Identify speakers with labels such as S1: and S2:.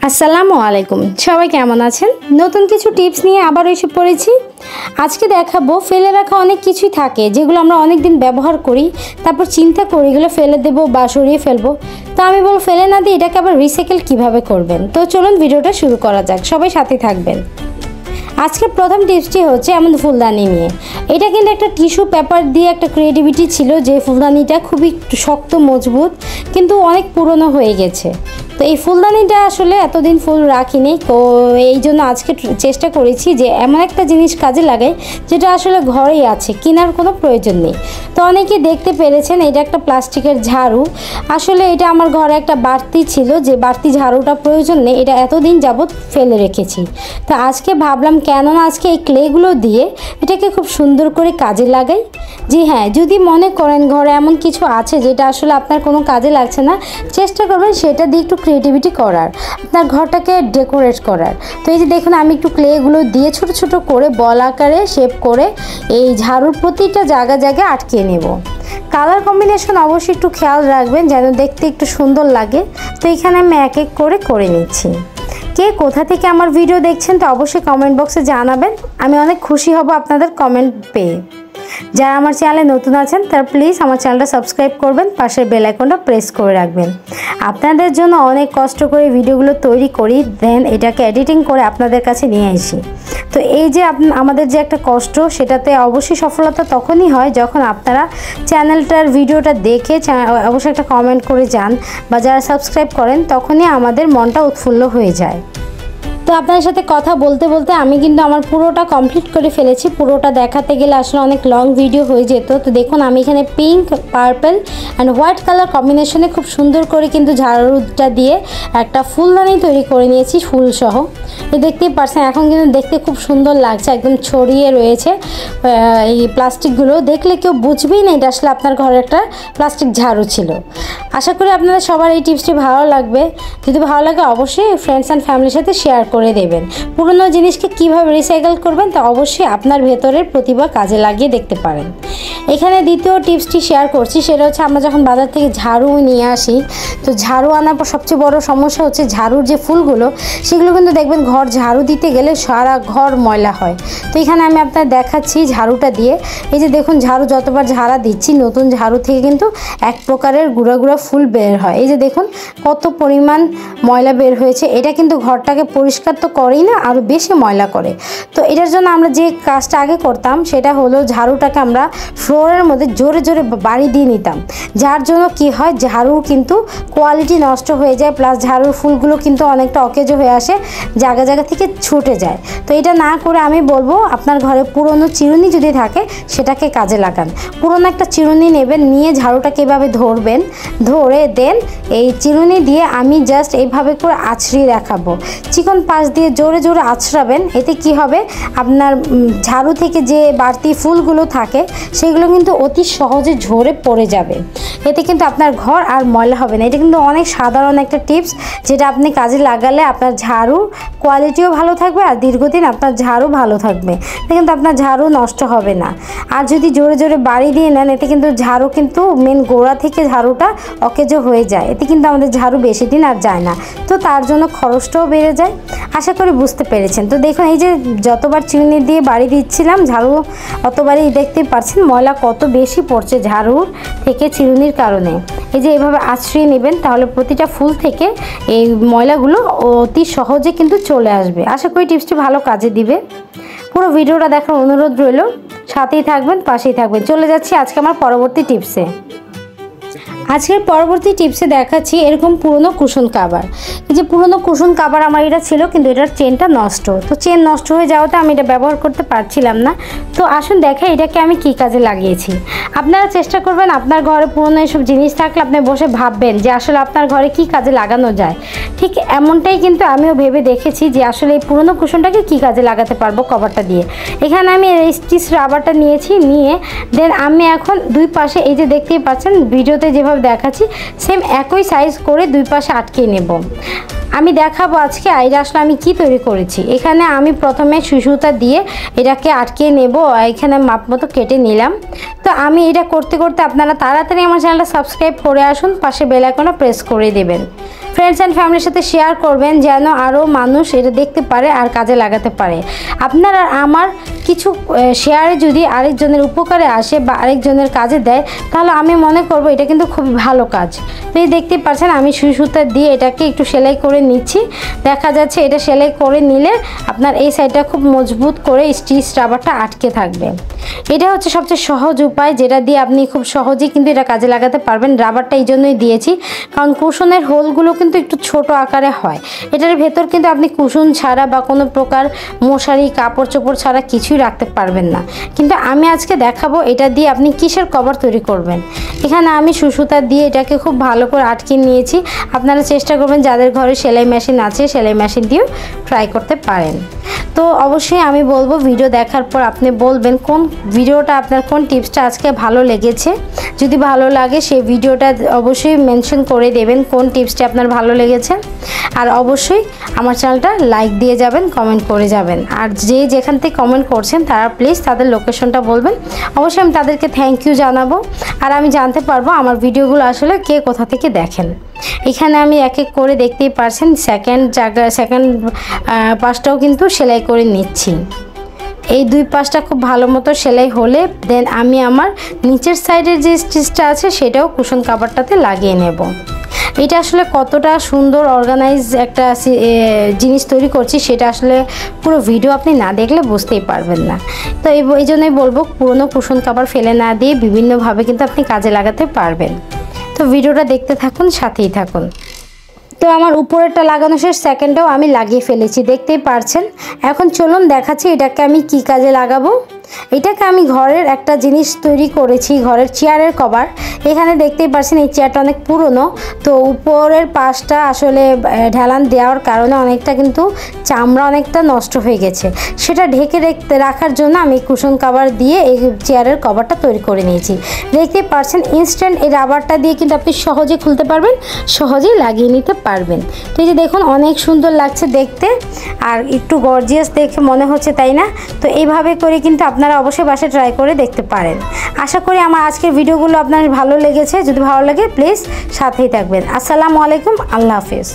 S1: আসসালামু আলাইকুম, সবাই কেমন আছেন? নতুন কিছু টিপস নিয়ে আবার এসে পড়েছি। আজকে দেখাবো ফেলে রাখা অনেক কিছুই থাকে যেগুলো আমরা অনেক দিন ব্যবহার করি, তারপর চিন্তা করি এগুলো ফেলে দেবো বা সরিয়ে ফেলবো। তো আমি বলবো ফেলে না দিয়ে এটাকে আবার রিসাইকেল কিভাবে করবেন। তো চলুন ভিডিওটা শুরু করা যাক, সবাই সাথে থাকবেন। আজকের প্রথম টিপসটি হচ্ছে এমন ফুলদানি নিয়ে। এটা কিন্তু একটা টিস্যু পেপার দিয়ে একটা ক্রিয়েটিভিটি ছিল যে ফুলদানিটা খুবই শক্ত মজবুত কিন্তু অনেক পুরনো হয়ে গেছে। তো এই ফুলদানিটা আসলে এতদিন ফুল রাখিনি, তো এই জন্য আজকে চেষ্টা করেছি যে এমন একটা জিনিস কাজে লাগাই যেটা আসলে ঘরেই আছে, কেনার কোনো প্রয়োজন নেই। তো অনেকে দেখতে পেরেছেন এটা একটা প্লাস্টিকের ঝাড়ু। আসলে এটা আমার ঘরে একটা বাড়তি ছিল, যে বাড়তি ঝাড়ুটা প্রয়োজন নেই, এটা এতদিন যাবৎ ফেলে রেখেছি। তো আজকে ভাবলাম কেননা আজকে এই ক্লেগুলো দিয়ে এটাকে খুব সুন্দর করে কাজে লাগাই। জি হ্যাঁ, যদি মনে করেন ঘরে এমন কিছু আছে যেটা আসলে আপনার কোনো কাজে লাগছে না, চেষ্টা করবেন সেটা দিয়ে একটু ক্রিয়েটিভিটি করার, আপনার ঘরটাকে ডেকোরেট করার। তো এই যে দেখুন, আমি একটু ক্লেগুলো দিয়ে ছোট ছোট করে বল আকারে শেপ করে এই ঝাড়ুর প্রতিটা জায়গায় জায়গায় আটকে নেব। কালার কম্বিনেশন অবশ্যই একটু খেয়াল রাখবেন যেন দেখতে একটু সুন্দর লাগে। তো এখানে আমি এক এক করে নিচ্ছি। কে কোথা থেকে আমার ভিডিও দেখছেন তো অবশ্যই কমেন্ট বক্সে জানাবেন, আমি অনেক খুশি হব আপনাদের কমেন্ট পেয়ে। যারা আমার চ্যানেলে নতুন আছেন তারা প্লিজ আমার চ্যানেলটা সাবস্ক্রাইব করবেন, পাশের বেল আইকনটা প্রেস করে রাখবেন। আপনাদের জন্য অনেক কষ্ট করে ভিডিওগুলো তৈরি করি, দেন এটাকে এডিটিং করে আপনাদের কাছে নিয়ে আসি। তো এই যে আমাদের যে একটা কষ্ট, সেটাতে অবশ্যই সফলতা তখনই হয় যখন আপনারা চ্যানেলটার ভিডিওটা দেখে অবশ্যই একটা কমেন্ট করে যান বা যারা সাবস্ক্রাইব করেন, তখনই আমাদের মনটা উৎফুল্ল হয়ে যায়। তো আপনাদের সাথে কথা বলতে বলতে আমি কিন্তু আমার পুরোটা কমপ্লিট করে ফেলেছি। পুরোটা দেখাতে গেলে আসলে অনেক লং ভিডিও হয়ে যেত। তো দেখুন, আমি এখানে pink, purple and white colour কম্বিনেশনে খুব সুন্দর করে কিন্তু ঝাড়ুটা দিয়ে একটা ফুলদানি তৈরি করে নিয়েছি ফুলসহ। তো দেখতেই পারছেন, এখন কিন্তু দেখতে খুব সুন্দর লাগছে, একদম ছড়িয়ে রয়েছে এই প্লাস্টিকগুলো। দেখলে কেউ বুঝবেই না এটা আসলে আপনার ঘরে একটা প্লাস্টিক ঝাড়ু ছিল। আশা করি আপনাদের সবার এই টিপসটি ভালো লাগবে। যদি ভালো লাগে অবশ্যই ফ্রেন্ডস অ্যান্ড ফ্যামিলির সাথে শেয়ার করে দেবেন। পুরনো জিনিসকে কিভাবে রিসাইকেল করবেন তা অবশ্যই আপনার ভেতরের প্রতিভা কাজে লাগিয়ে দেখতে পারেন। এখানে দ্বিতীয় টিপসটি শেয়ার করছি, সেটা হচ্ছে আমরা যখন বাজার থেকে ঝাড়ু নিয়ে আসি, তো ঝাড়ু আনার পর সবচেয়ে বড় সমস্যা হচ্ছে ঝাড়ুর যে ফুলগুলো, সেগুলো কিন্তু দেখবেন ঘর ঝাড়ু দিতে গেলে সারা ঘর ময়লা হয়। তো এখানে আমি আপনাদের দেখাচ্ছি ঝাড়ুটা দিয়ে। এই যে দেখুন, ঝাড়ু যতবার ঝাড়া দিচ্ছি নতুন ঝাড়ু থেকে কিন্তু এক প্রকারের গুঁড়া গুঁড়া ফুল বের হয়। এই যে দেখুন কত পরিমাণ ময়লা বের হয়েছে। এটা কিন্তু ঘরটাকে পরিষ্কার তো করেই না, আরও বেশি ময়লা করে। তো এটার জন্য আমরা যে কাজটা আগে করতাম সেটা হলো ঝাড়ুটাকে আমরা ফ্লোরের মধ্যে জোরে জোরে বাড়ি দিয়ে নিতাম, যার জন্য কি হয় ঝাড়ুর কিন্তু কোয়ালিটি নষ্ট হয়ে যায়, প্লাস ঝাড়ুর ফুলগুলো কিন্তু অনেকটা অকেজো হয়ে আসে, জায়গা জায়গা থেকে ছুটে যায়। তো এটা না করে আমি বলবো আপনার ঘরে পুরনো চিরুনি যদি থাকে সেটাকে কাজে লাগান। পুরনো একটা চিরুনি নেবেন, নিয়ে ঝাড়ুটাকে এভাবে ধরবেন, ধরে দেন এই চিরুনি দিয়ে আমি জাস্ট এইভাবে করে আছড়িয়ে দেখাবো। চিকন পাশ দিয়ে জোরে জোরে আছড়াবেন। এতে কি হবে, আপনার ঝাড়ু থেকে যে বাড়তি ফুলগুলো থাকে সেগুলো কিন্তু অতি সহজে ঝরে পড়ে যাবে। এতে কিন্তু আপনার ঘর আর ময়লা হবে না। এটা কিন্তু অনেক সাধারণ একটা টিপস, যেটা আপনি কাজে লাগালে আপনার ঝাড়ুর কোয়ালিটিও ভালো থাকবে আর দীর্ঘদিন আপনার ঝাড়ু ভালো থাকবে। এতে কিন্তু আপনার ঝাড়ু নষ্ট হবে না। আর যদি জোরে জোরে বাড়ি দিয়ে নেন, এতে কিন্তু ঝাড়ু কিন্তু মেন গোড়া থেকে ঝাড়ুটা অকেজো হয়ে যায়। এতে কিন্তু আমাদের ঝাড়ু বেশি দিন আর যায় না, তো তার জন্য খরচটাও বেড়ে যায়। আশা করি বুঝতে পেরেছেন। তো দেখুন, এই যে যতবার চিরুনি দিয়ে বাড়ি দিচ্ছিলাম ঝাড়ু, অতবারই দেখতে পাচ্ছেন ময়লা কত বেশি পড়ছে ঝাড়ুর থেকে চিরুনির কারণে। এই যে এইভাবে আছড়িয়ে নেবেন, তাহলে প্রতিটা ফুল থেকে এই ময়লাগুলো অতি সহজে কিন্তু চলে আসবে। আশা করি টিপসটি ভালো কাজে দিবে। পুরো ভিডিওটা দেখার অনুরোধ রইল, সাথেই থাকবেন, পাশেই থাকবেন। চলে যাচ্ছি আজকে আমার পরবর্তী টিপসে। আজকের পরবর্তী টিপসে দেখাচ্ছি এরকম পুরনো কুশন কাভার। এই যে পুরনো কুশন কাভার আমার এটা ছিল, কিন্তু এটার চেনটা নষ্ট। তো চেন নষ্ট হয়ে যাওয়াতে আমি এটা ব্যবহার করতে পারছিলাম না। তো আসুন দেখে এটাকে আমি কি কাজে লাগিয়েছি। আপনারা চেষ্টা করবেন আপনার ঘরে পুরনো এসব জিনিস থাকলে আপনি বসে ভাববেন যে আসলে আপনার ঘরে কি কাজে লাগানো যায়। ঠিক এমনটাই কিন্তু আমিও ভেবে দেখেছি যে আসলে এই পুরনো কুশনটাকে কি কাজে লাগাতে পারবো কভারটা দিয়ে। এখানে আমি স্টিচ রাবারটা নিয়েছি, নিয়ে দেন আমি এখন দুই পাশে এই যে দেখতেই পাচ্ছেন ভিডিওতে যেভাবে দেখাচ্ছি সেম একই সাইজ করে দুই পাশে আটকে নেব। আমি দেখাবো আজকে এটা আসলে আমি কি তৈরি করেছি। এখানে আমি প্রথমে সুতা দিয়ে এটাকে আটকে নেব, এখানে মাপ মতো কেটে নিলাম। তো আমি এটা করতে করতে আপনারা তাড়াতাড়ি আমার চ্যানেলটা সাবস্ক্রাইব করে আসুন, পাশে বেল আইকনটা প্রেস করে দেবেন। ফ্রেন্ডস অ্যান্ড ফ্যামিলির সাথে শেয়ার করবেন যেন আরও মানুষ এটা দেখতে পারে আর কাজে লাগাতে পারে। আপনার আর আমার কিছু শেয়ারে যদি আরেকজনের উপকারে আসে বা আরেকজনের কাজে দেয় তাহলে আমি মনে করব এটা কিন্তু খুবই ভালো কাজ। তো এই দেখতে পাচ্ছেন আমি সুই সুতা দিয়ে এটাকে একটু সেলাই করে নিচ্ছি। দেখা যাচ্ছে এটা সেলাই করে নিলে আপনার এই সাইডটা খুব মজবুত করে স্টিচ রাবারটা আটকে থাকবে। এটা হচ্ছে সবচেয়ে সহজ উপায় যেটা দিয়ে আপনি খুব সহজেই কিন্তু এটা কাজে লাগাতে পারবেন। রাবারটা এই জন্যই দিয়েছি কারণ কুশনের হোলগুলো কিন্তু একটু ছোট আকারে হয়। এটার ভেতর কিন্তু আপনি কুশন ছাড়া বা কোনো প্রকার মশারি কাপড় চোপড় ছাড়া কিছুই রাখতে পারবেন না। কিন্তু আমি আজকে দেখাবো এটা দিয়ে আপনি কিসের কভার তৈরি করবেন। এখানে আমি সুসুতা দিয়ে এটাকে খুব ভালো করে আটকে নিয়েছি। আপনারা চেষ্টা করবেন যাদের ঘরে সেলাই মেশিন আছে সেলাই মেশিন দিয়েও ট্রাই করতে পারেন। তো অবশ্যই আমি বলবো ভিডিও দেখার পর আপনি বলবেন কোন ভিডিওটা আপনার কোন টিপসটা আজকে ভালো লেগেছে। যদি ভালো লাগে সেই ভিডিওটা অবশ্যই মেনশন করে দেবেন কোন টিপসটি আপনার ভালো লেগেছে। আর অবশ্যই আমার চ্যানেলটা লাইক দিয়ে যাবেন, কমেন্ট করে যাবেন। আর যে যেখান থেকে কমেন্ট করছেন তারা প্লিজ তাদের লোকেশনটা বলবেন। অবশ্যই আমি তাদেরকে থ্যাংক ইউ জানাবো আর আমি জানতে পারবো আমার ভিডিওগুলো আসলে কে কোথা থেকে দেখেন। এখানে আমি এক এক করে দেখতেই পারছেন সেকেন্ড পাশটাও কিন্তু সেলাই করে নিচ্ছি। এই দুই পাশটা খুব ভালো মতো সেলাই হলে দেন আমি আমার নিচের সাইডের যে স্টিচটা আছে সেটাও কুশন কাভারটাতে লাগিয়ে নেব। এটা আসলে কতটা সুন্দর অর্গানাইজ একটা জিনিস তৈরি করছি সেটা আসলে পুরো ভিডিও আপনি না দেখলে বুঝতেই পারবেন না। তো এই জন্যই বলবো পুরনো কুশন কাভার ফেলে না দিয়ে বিভিন্নভাবে কিন্তু আপনি কাজে লাগাতে পারবেন। তো ভিডিওটা দেখতে থাকুন, সাথেই থাকুন। তো আমার উপরেরটা লাগানো শেষ, সেকেন্ডটাও আমি লাগিয়ে ফেলেছি দেখতেই পারছেন। এখন চলুন দেখাচ্ছি এটাকে আমি কি কাজে লাগাবো। এটাকে আমি ঘরের একটা জিনিস তৈরি করেছি, ঘরের চেয়ারের কভার। এখানে দেখতেই পাচ্ছেন এই চেয়ারটা অনেক পুরনো, তো উপরের পাশটা আসলে ঢালান দেওয়ার কারণে অনেকটা কিন্তু চামড়া অনেকটা নষ্ট হয়ে গেছে। সেটা ঢেকে রাখার জন্য আমি কুশন কভার দিয়ে এই চেয়ারের কভারটা তৈরি করে নিয়েছি। দেখতেই পাচ্ছেন ইনস্ট্যান্ট এই রাবারটা দিয়ে কিন্তু আপনি সহজে খুলতে পারবেন, সহজেই লাগিয়ে নিতে পারবেন। তো এই যে দেখুন অনেক সুন্দর লাগছে দেখতে আর একটু গর্জিয়াস দেখে মনে হচ্ছে, তাই না? তো এইভাবে করে কিন্তু আপনারা অবশ্যই বাসায় ট্রাই করে দেখতে পারেন। আশা করি আমার আজকের ভিডিওগুলো আপনার ভালো লেগেছে। যদি ভালো লাগে প্লিজ সাথেই থাকবেন। আসসালামু আলাইকুম, আল্লাহ হাফেজ।